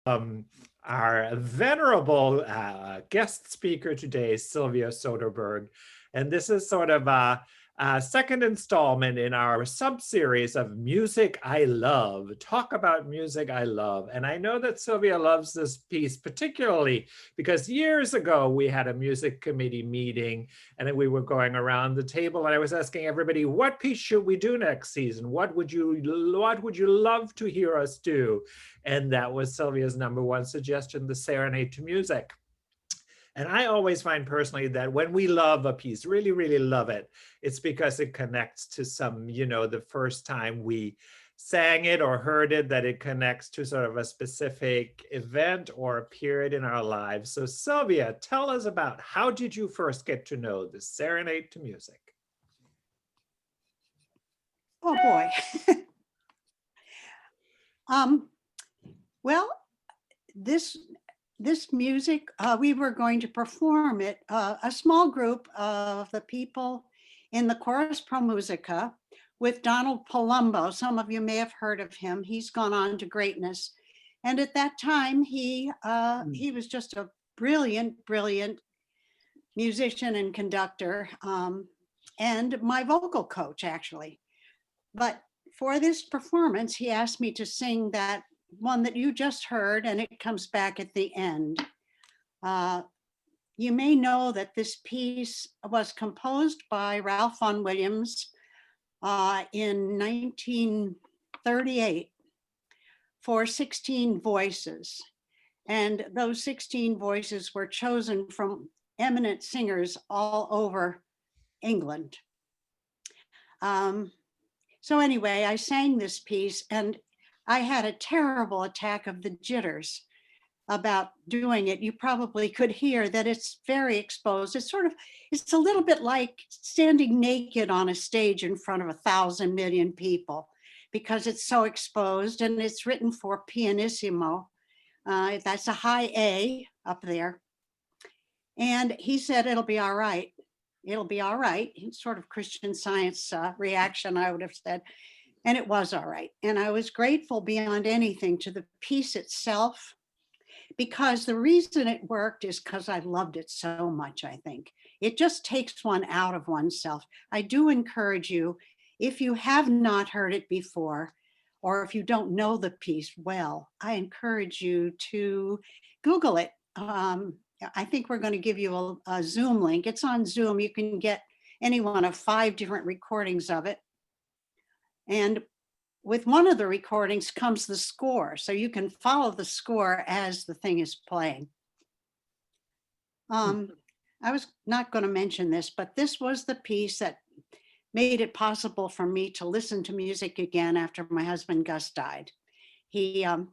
um, our venerable guest speaker today, Sylvia Soderberg. And this is sort of a second installment in our sub-series of Music I Love, Talk About Music I Love. And I know that Sylvia loves this piece particularly because years ago we had a music committee meeting and we were going around the table and I was asking everybody, what piece should we do next season? What would you love to hear us do? And that was Sylvia's number one suggestion, the Serenade to Music. And I always find personally that when we love a piece, really, really love it, it's because it connects to some, the first time we sang it or heard it, that it connects to sort of a specific event or a period in our lives. So Sylvia, tell us about how did you first get to know the Serenade to Music? Oh boy. Well, this music, we were going to perform it, a small group of the people in the Chorus Pro Musica with Donald Palumbo. Some of you may have heard of him. He's gone on to greatness. And at that time, he was just a brilliant musician and conductor, and my vocal coach, actually. But for this performance, he asked me to sing that one that you just heard, and it comes back at the end. You may know that this piece was composed by Ralph Vaughan Williams in 1938 for 16 voices. And those 16 voices were chosen from eminent singers all over England. So anyway, I sang this piece and I had a terrible attack of the jitters about doing it. You probably could hear that it's very exposed. It's a little bit like standing naked on a stage in front of 1,000 million people because it's so exposed, and it's written for pianissimo. That's a high A up there. And he said, it'll be all right. It'll be all right. It's sort of Christian Science reaction, I would have said. And it was all right. And I was grateful beyond anything to the piece itself, because the reason it worked is because I loved it so much, I think. It just takes one out of oneself. I do encourage you, if you have not heard it before, or if you don't know the piece well, I encourage you to Google it. I think we're going to give you a Zoom link. It's on Zoom. You can get any one of 5 different recordings of it. And with one of the recordings comes the score. So you can follow the score as the thing is playing. I was not going to mention this, but this was the piece that made it possible for me to listen to music again after my husband Gus died. He and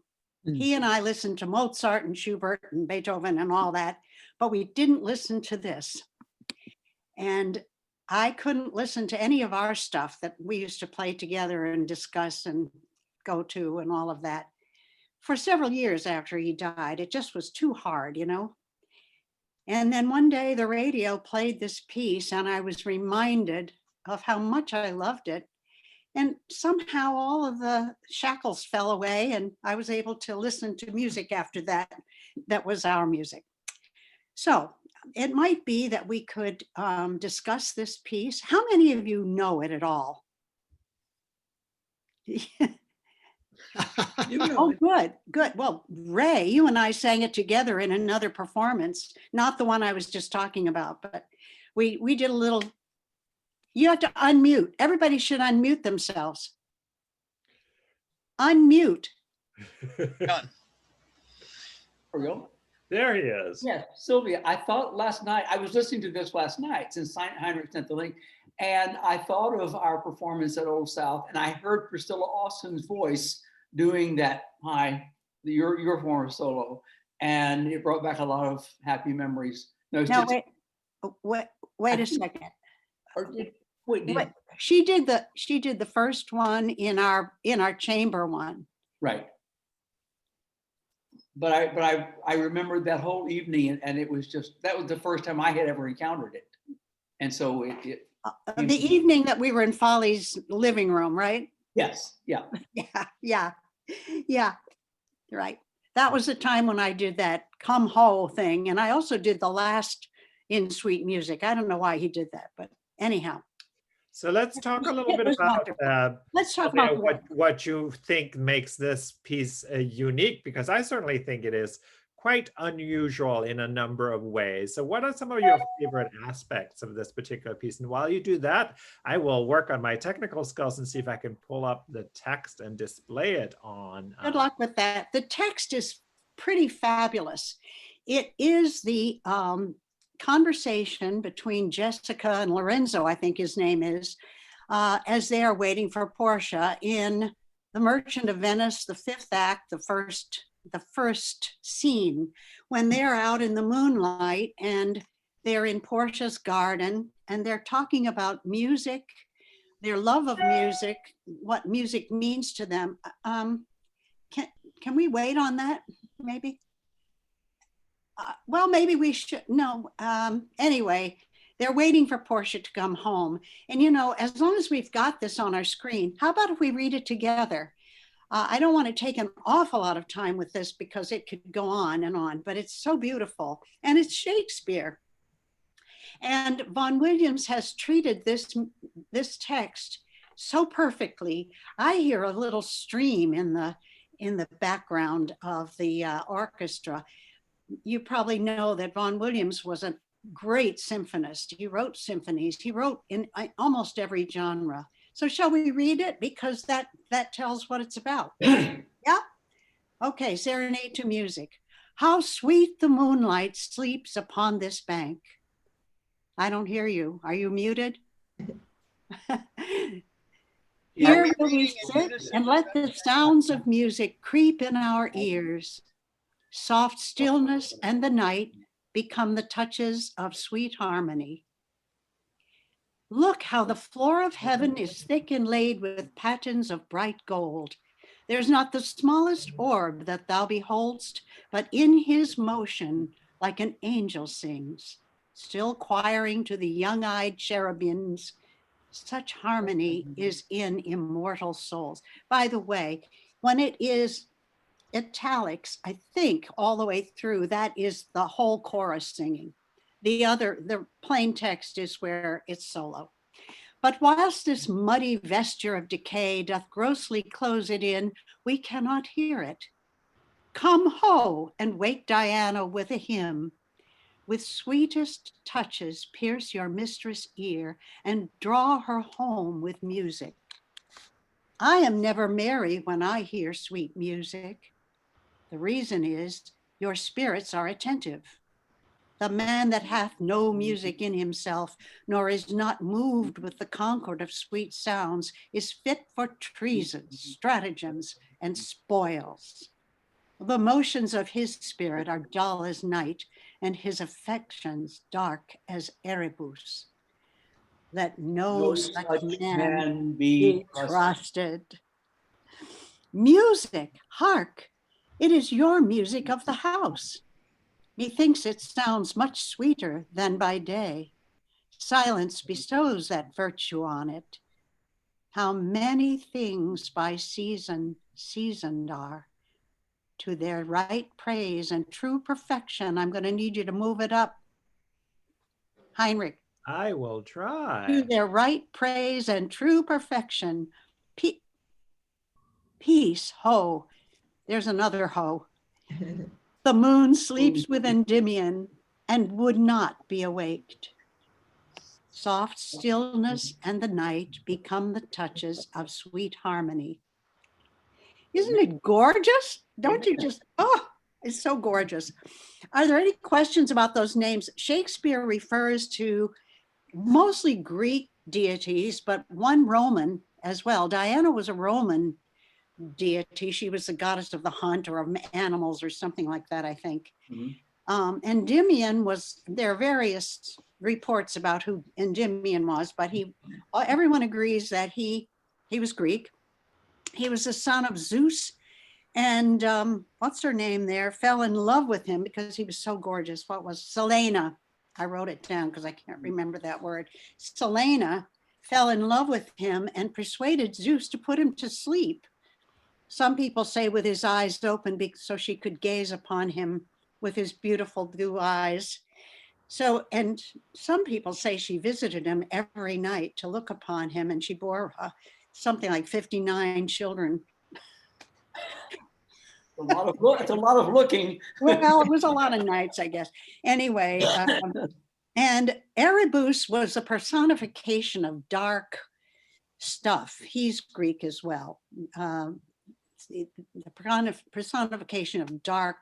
I listened to Mozart and Schubert and Beethoven and all that, but we didn't listen to this. And I couldn't listen to any of our stuff that we used to play together and discuss and go to and all of that for several years after he died. It just was too hard, And then one day the radio played this piece and I was reminded of how much I loved it. And somehow all of the shackles fell away and I was able to listen to music after that. That was our music. So it might be that we could discuss this piece. How many of you know it at all? Oh, good. Well, Ray, you and I sang it together in another performance, not the one I was just talking about, but we did a little. You have to unmute. Everybody should unmute themselves. Unmute. Done. For real? There he is. Yes, Sylvia, I thought last night, I was listening to this last night since Heinrich sent the link, and I thought of our performance at Old South, and I heard Priscilla Austin's voice doing that, your form of solo, and it brought back a lot of happy memories. No, wait a second. Wait, she did the first one in our chamber one. Right. But I remembered that whole evening, and it was that was the first time I had ever encountered it. And so the evening that we were in Folly's living room, right? Yes. Yeah. Yeah. Right. that was the time when I did that come ho thing. And I also did the last in Sweet Music. I don't know why he did that, but anyhow. So let's talk a little It bit was about wonderful. Let's talk Sylvia, about what you think makes this piece unique, because I certainly think it is quite unusual in a number of ways. So what are some of your favorite aspects of this particular piece? And while you do that, I will work on my technical skills and see if I can pull up the text and display it on. Good luck with that. The text is pretty fabulous. It is the conversation between Jessica and Lorenzo, I think his name is, as they are waiting for Portia in The Merchant of Venice, the fifth act, the first scene, when they're out in the moonlight and they're in Portia's garden and they're talking about music, their love of music, what music means to them. Can we wait on that, maybe? Well, maybe we should, no. Anyway, they're waiting for Portia to come home. And you know, as long as we've got this on our screen, how about if we read it together? I don't want to take an awful lot of time with this because it could go on, but it's so beautiful. And it's Shakespeare. And Vaughan Williams has treated this text so perfectly. I hear a little stream in the background of the orchestra. You probably know that Vaughan Williams was a great symphonist. He wrote symphonies. He wrote in almost every genre. So shall we read it? Because that tells what it's about. Yeah? Okay, Serenade to Music. How sweet the moonlight sleeps upon this bank. I don't hear you. Are you muted? Here will we sit and let the sounds of music creep in our ears. Soft stillness and the night become the touches of sweet harmony. Look how the floor of heaven is thick inlaid with patterns of bright gold. There's not the smallest orb that thou beholdst, but in his motion, like an angel sings, still choiring to the young-eyed cherubims. Such harmony is in immortal souls. By the way, when it is italics, I think all the way through, that is the whole chorus singing. The plain text is where it's solo. But whilst this muddy vesture of decay doth grossly close it in, we cannot hear it. Come ho, and wake Diana with a hymn. With sweetest touches pierce your mistress' ear and draw her home with music. I am never merry when I hear sweet music. The reason is your spirits are attentive. The man that hath no music in himself, nor is not moved with the concord of sweet sounds, is fit for treasons, stratagems, and spoils. The motions of his spirit are dull as night, and his affections dark as Erebus. Let no such man be trusted. Music, hark, it is your music of the house. Methinks it sounds much sweeter than by day. Silence bestows that virtue on it. How many things by seasoned are. To their right praise and true perfection. I'm going to need you to move it up. Heinrich. I will try. To their right praise and true perfection. Peace, ho. There's another ho. The moon sleeps with Endymion and would not be awaked. Soft stillness and the night become the touches of sweet harmony. Isn't it gorgeous? Don't you just, oh, it's so gorgeous. Are there any questions about those names? Shakespeare refers to mostly Greek deities, but one Roman as well. Diana was a Roman deity. She was the goddess of the hunt or of animals or something like that, I think. Mm-hmm. Endymion was, there are various reports about who Endymion was, but everyone agrees that he was Greek. He was the son of Zeus, and what's her name there, fell in love with him because he was so gorgeous. What was Selena? I wrote it down because I can't remember that word. Selena fell in love with him and persuaded Zeus to put him to sleep. some people say with his eyes open so she could gaze upon him with his beautiful blue eyes. So, and some people say she visited him every night to look upon him, and she bore something like 59 children. It's a lot of looking. Well, it was a lot of nights, I guess. Anyway, and Erebus was a personification of dark stuff. He's Greek as well. The personification of dark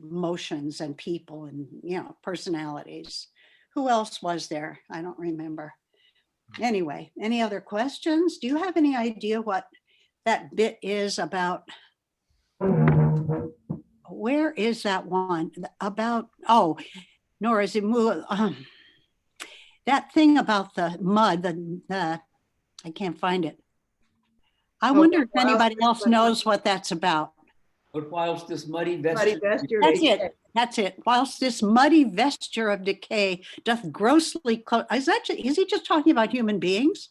motions and people and, you know, personalities. Who else was there? I don't remember. Anyway, any other questions? Do you have any idea what that bit is about? Where is that one about? Oh, Nora, is it that thing about the mud, I can't find it. I wonder if anybody else knows what that's about. But whilst this muddy vesture. That's it. That's it. Whilst this muddy vesture of decay doth grossly is he just talking about human beings?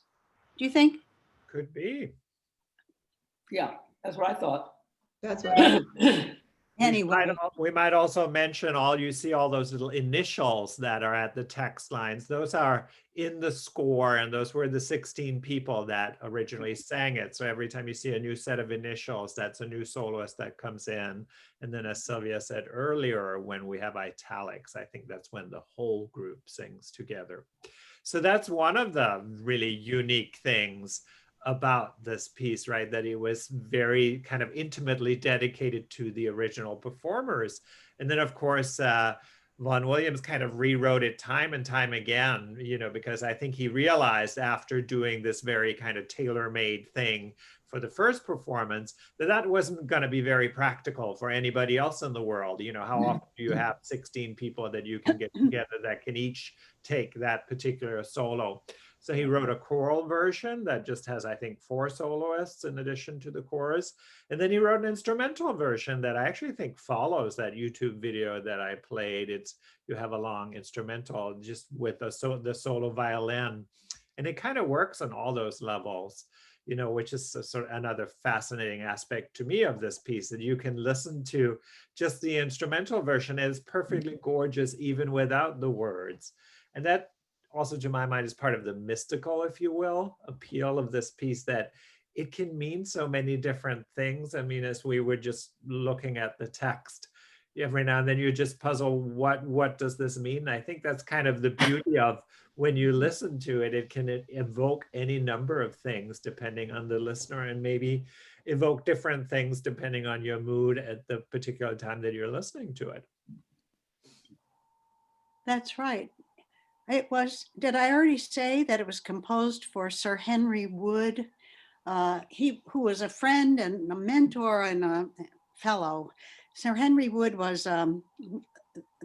Do you think? Could be. Yeah, that's what I thought. That's what Anyway, we might also mention you see all those little initials that are at the text lines. Those are in the score, and those were the 16 people that originally sang it. So every time you see a new set of initials, that's a new soloist that comes in. And then, as Sylvia said earlier, when we have italics, I think that's when the whole group sings together. So that's one of the really unique things about this piece, right? That it was very kind of intimately dedicated to the original performers. And then, of course, Vaughan Williams kind of rewrote it time and time again, you know, because I think he realized after doing this very kind of tailor-made thing for the first performance that wasn't going to be very practical for anybody else in the world. You know, how often do you have 16 people that you can get together that can each take that particular solo? So he wrote a choral version that just has, I think, 4 soloists in addition to the chorus. And then he wrote an instrumental version that I actually think follows that YouTube video that I played. You have a long instrumental just with the solo violin. And it kind of works on all those levels, you know, which is sort of another fascinating aspect to me of this piece, that you can listen to just the instrumental version. It's perfectly gorgeous, even without the words. And that also, to my mind, is part of the mystical, if you will, appeal of this piece, that it can mean so many different things. I mean, as we were just looking at the text, every now and then you just puzzle, what does this mean? I think that's kind of the beauty of when you listen to it, it can evoke any number of things depending on the listener, and maybe evoke different things depending on your mood at the particular time that you're listening to it. that's right. It was, did I already say that it was composed for Sir Henry Wood? Who was a friend and a mentor and a fellow. Sir Henry Wood was,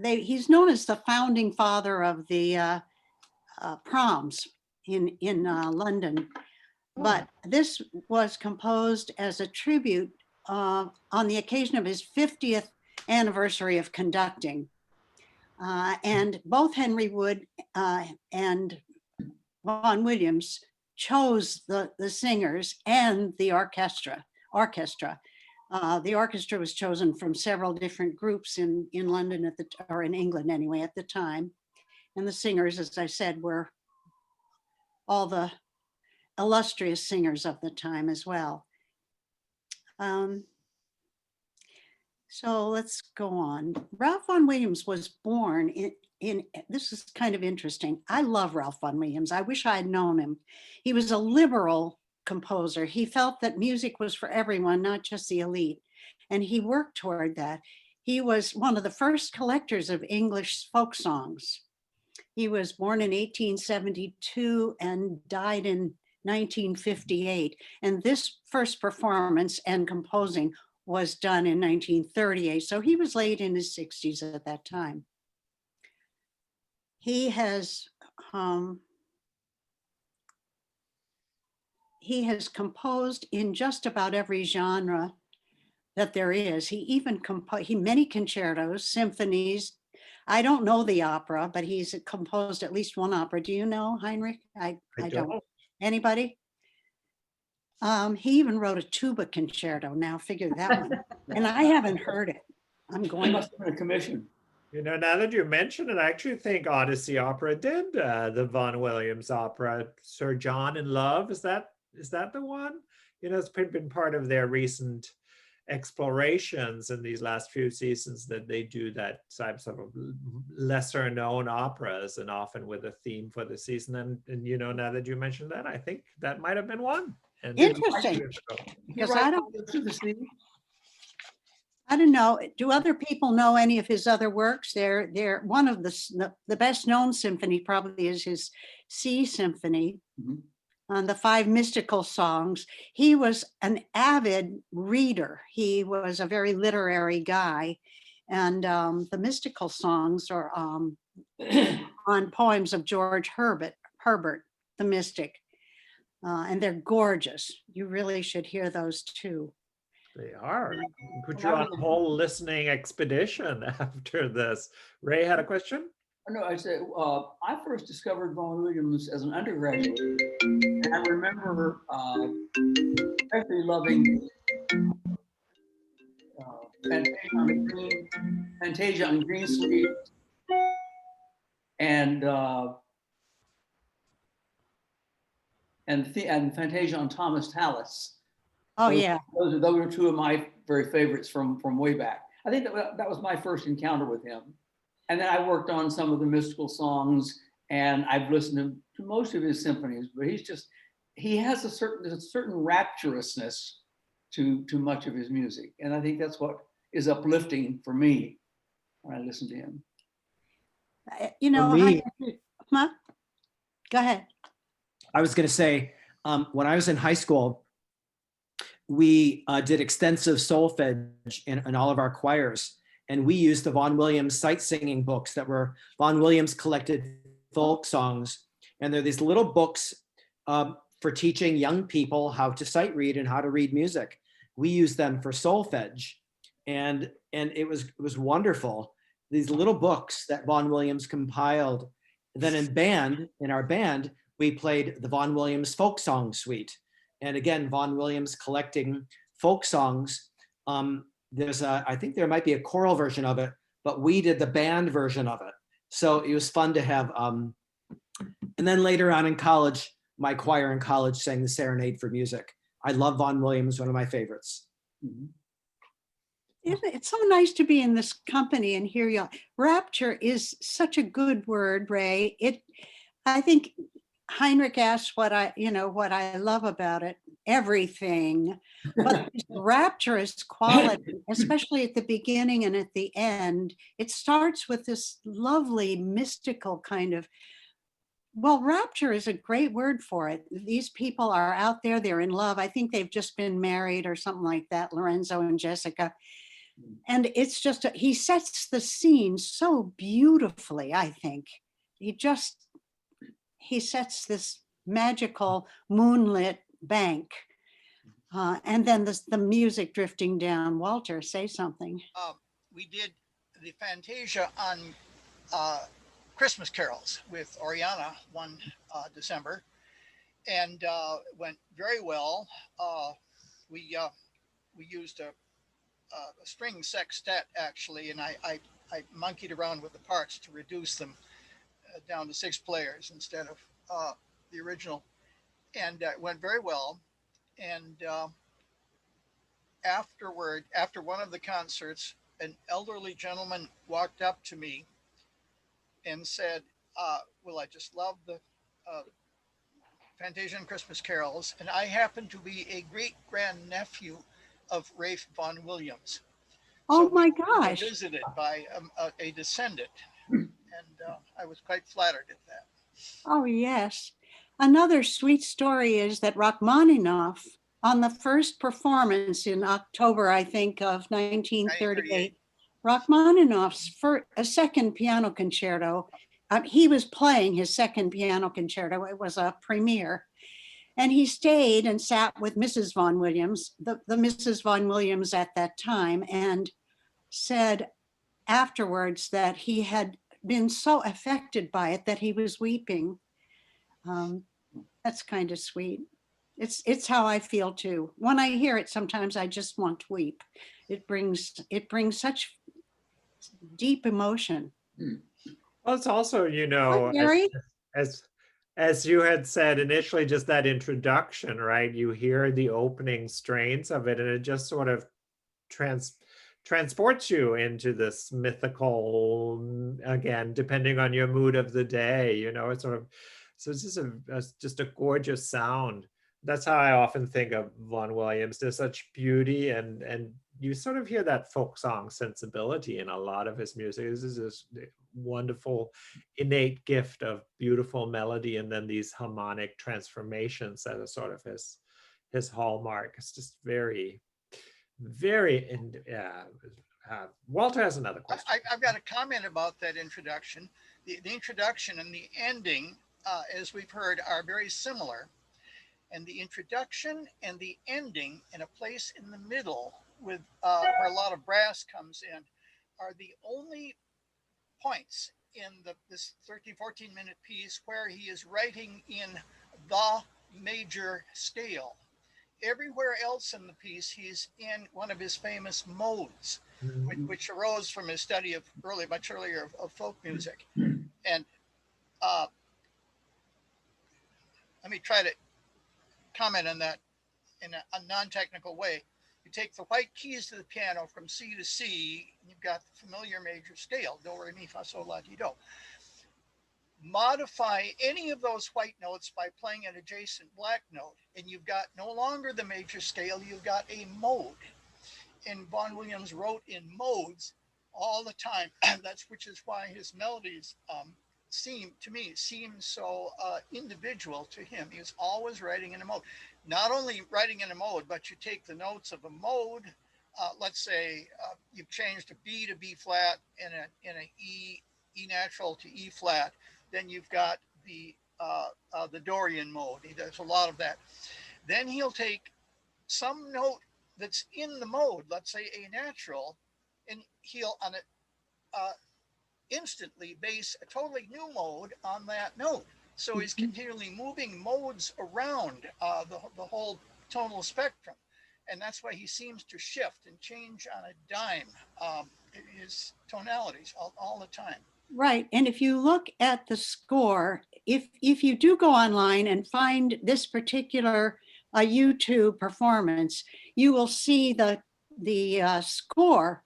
he's known as the founding father of the proms in London. But this was composed as a tribute on the occasion of his 50th anniversary of conducting. And both Henry Wood and Vaughan Williams chose the singers and the orchestra. The orchestra was chosen from several different groups in London or in England anyway at the time. And the singers, as I said, were all the illustrious singers of the time as well. So let's go on. Ralph Vaughan Williams was born in, this is kind of interesting. I love Ralph Vaughan Williams. I wish I had known him. He was a liberal composer. He felt that music was for everyone, not just the elite. And he worked toward that. He was one of the first collectors of English folk songs. He was born in 1872 and died in 1958. And this first performance and composing was done in 1938. So he was late in his 60s at that time. He has composed in just about every genre that there is. He even composed many concertos, symphonies. I don't know the opera, but he's composed at least one opera. Do you know, Heinrich? I don't. Anybody? He even wrote a tuba concerto. Now figure that one. And I haven't heard it. I'm It going to. must have been a commission. You know, now that you mention it, I actually think Odyssey Opera did the Vaughan Williams opera, Sir John in Love. Is that the one? You know, it's been part of their recent explorations in these last few seasons that they do that types of lesser known operas and often with a theme for the season. And you know, now that you mentioned that, I think that might have been one. And Interesting. Because I don't know. Do other people know any of his other works? They're one of the best known symphony probably is his Sea Symphony. Mhm. On the 5 mystical songs. He was an avid reader. He was a very literary guy. And the mystical songs are on poems of George Herbert, the mystic. And they're gorgeous. You really should hear those too. they are. Put you on a whole listening expedition after this. Ray had a question? No, I said, I first discovered Vaughan Williams as an undergraduate. And I remember especially loving Fantasia on Green Sleeves and Fantasia on Thomas Tallis. Oh, yeah. Those are 2 of my very favorites from way back. I think that was my first encounter with him. And then I worked on some of the mystical songs, and I've listened to most of his symphonies, but he has a certain rapturousness to much of his music. And I think that's what is uplifting for me when I listen to him. You know, huh? Go ahead. I was going to say, when I was in high school, we did extensive solfege in all of our choirs. And we used the Vaughan Williams sight singing books that were Vaughan Williams collected folk songs. And they're these little books for teaching young people how to sight read and how to read music. We used them for solfege. And it was wonderful. These little books that Vaughan Williams compiled. Then in our band, we played the Vaughan Williams folk song suite. And again, Vaughan Williams collecting folk songs. I think there might be a choral version of it, but we did the band version of it. So it was fun to have. And then later on in college, my choir in college sang the Serenade for Music. I love Vaughan Williams, one of my favorites. Mhm. It's so nice to be in this company and hear you. Rapture is such a good word, Ray. I think Heinrich asked what I love about it, everything, but this rapturous quality, especially at the beginning and at the end, it starts with this lovely mystical kind of, well, rapture is a great word for it. These people are out there, they're in love. I think they've just been married or something like that, Lorenzo and Jessica. And it's just, he sets the scene so beautifully, I think. He sets this magical moonlit bank. And then the music drifting down. Walter, say something. We did the Fantasia on Christmas carols with Oriana one December, and went very well. We used a string sextet actually, and I monkeyed around with the parts to reduce them down to 6 players instead of the original, and it went very well. And after one of the concerts, an elderly gentleman walked up to me and said, well, I just love the Fantasia and Christmas carols, and I happen to be a great-grandnephew of Ralph Vaughan Williams. Oh So my we were gosh. visited by a descendant, and I was quite flattered at that. Oh, yes. Another sweet story is that Rachmaninoff, on the first performance in October, I think, of 1938, Rachmaninoff's a second piano concerto, he was playing his second piano concerto. It was a premiere. And he stayed and sat with Mrs. Vaughan Williams, the Mrs. Vaughan Williams at that time, and said afterwards that he had been so affected by it that he was weeping. That's kind of sweet. It's how I feel too. When I hear it, sometimes I just want to weep. It brings such deep emotion. Well, it's also, Hi, Gary. as as you had said initially, just that introduction, right? You hear the opening strains of it, and it just sort of trans transports you into this mythical, again, depending on your mood of the day, it's sort of, so it's just a gorgeous sound. That's how I often think of Vaughan Williams. There's such beauty, and you sort of hear that folk song sensibility in a lot of his music. This is this wonderful innate gift of beautiful melody, and then these harmonic transformations that are sort of his hallmark. It's just very, very, and Walter has another question. I've got a comment about that introduction. The introduction and the ending, as we've heard, are very similar. And the introduction and the ending in a place in the middle with where a lot of brass comes in are the only points in this 13, 14-minute piece where he is writing in the major scale. Everywhere else in the piece, he's in one of his famous modes, which arose from his study of much earlier of folk music. And let me try to comment on that in a non-technical way. You take the white keys to the piano from C to C, and you've got the familiar major scale, do, re, mi, fa, sol, la, ti, do. Modify any of those white notes by playing an adjacent black note, and you've got no longer the major scale, you've got a mode. And Vaughan Williams wrote in modes all the time. Which is why his melodies seem so individual to him. He was always writing in a mode. Not only writing in a mode, but you take the notes of a mode. Let's say you've changed a B to B flat and an E natural to E flat. Then you've got the Dorian mode. He does a lot of that. Then he'll take some note that's in the mode, let's say A natural, and he'll on it instantly base a totally new mode on that note. So he's continually moving modes around the whole tonal spectrum. And that's why he seems to shift and change on a dime his tonalities all the time. Right. And if you look at the score, if you do go online and find this particular YouTube performance, you will see the score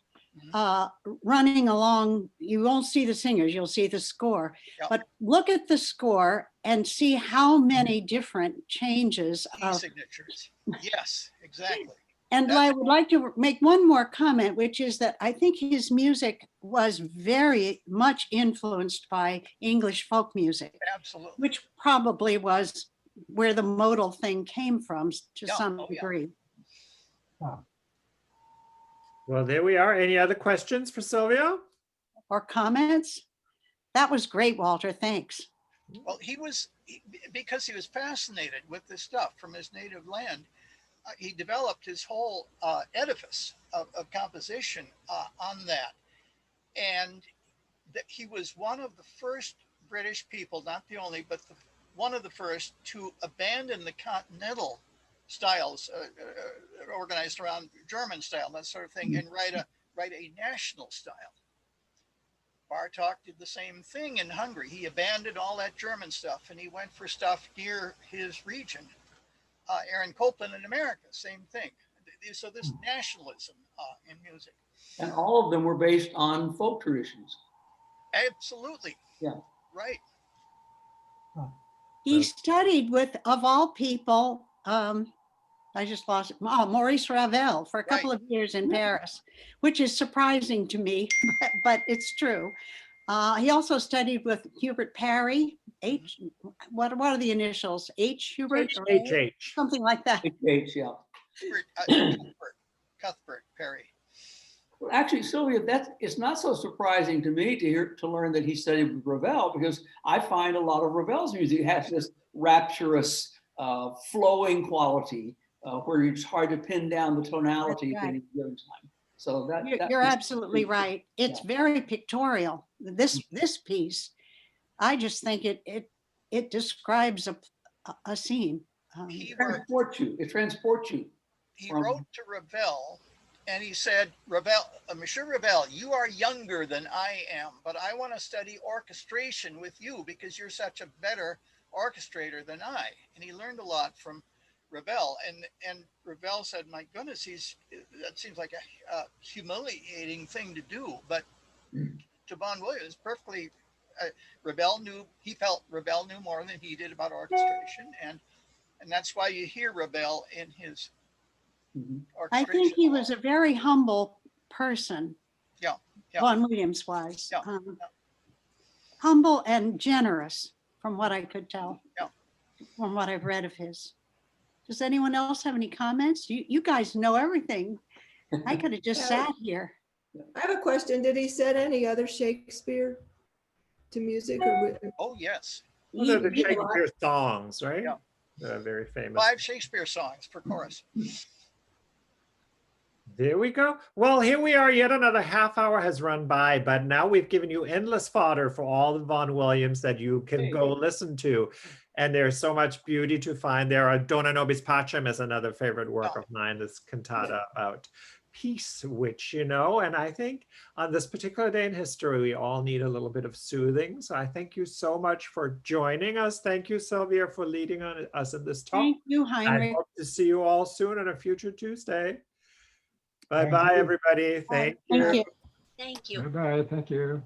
running along. You won't see the singers, you'll see the score. Yep. But look at the score and see how many different changes of signatures. Yes, exactly. And I would like to make one more comment, which is that I think his music was very much influenced by English folk music. Absolutely. Which probably was where the modal thing came from to some degree. Yeah. Well, there we are. Any other questions for Sylvia? Or comments? That was great, Walter. Thanks. Well, because he was fascinated with this stuff from his native land, he developed his whole edifice of composition on that. And he was one of the first British people, not the only, but one of the first to abandon the continental styles organized around German style, that sort of thing, and write a national style. Bartók did the same thing in Hungary. He abandoned all that German stuff and he went for stuff near his region. Aaron Copland in America, same thing. So this nationalism in music. And all of them were based on folk traditions. Absolutely. Yeah. Right. He studied with, of all people, I just lost it. Oh, Maurice Ravel for a couple of years in Paris, which is surprising to me, but it's true. He also studied with Hubert Parry. What are the initials? H. Hubert? H. Something like that. H, yeah. Cuthbert Parry. Well, actually, Sylvia, it's not so surprising to me to learn that he studied with Ravel, because I find a lot of Ravel's music has this rapturous, flowing quality where it's hard to pin down the tonality at any given time. So you're absolutely right. It's very pictorial. This piece, I just think it describes a scene. he wrote, Transport you. It transports you. he wrote to Ravel and he said, Monsieur Ravel, you are younger than I am, but I want to study orchestration with you because you're such a better orchestrator than I. And he learned a lot from Ravel. And Ravel said, my goodness, that seems like a humiliating thing to do. But to Vaughan Williams, perfectly, he felt Ravel knew more than he did about orchestration. And that's why you hear Ravel in his I orchestration. think he was a very humble person. Yeah. Vaughan Williams was. Yeah. Humble and generous, from what I could tell. Yeah. From what I've read of his. Does anyone else have any comments? You guys know everything. I could have just sat here. I have a question. Did he set any other Shakespeare to music? Oh, yes. Well, they're the Yeah. Shakespeare songs, right? Yeah. They're very famous. 5 Shakespeare songs for chorus. There we go. Well, here we are. Yet another half hour has run by, but now we've given you endless fodder for all the Vaughan Williams that you can go listen to. And there's so much beauty to find there. Dona Nobis Pacem is another favorite work of mine, this cantata about peace, which, and I think on this particular day in history, we all need a little bit of soothing. So I thank you so much for joining us. Thank you, Sylvia, for leading us in this talk. Thank you, I Heinrich. hope to see you all soon on a future Tuesday. Bye-bye, everybody. Thank you. Thank you. Thank you. Bye-bye. Thank you.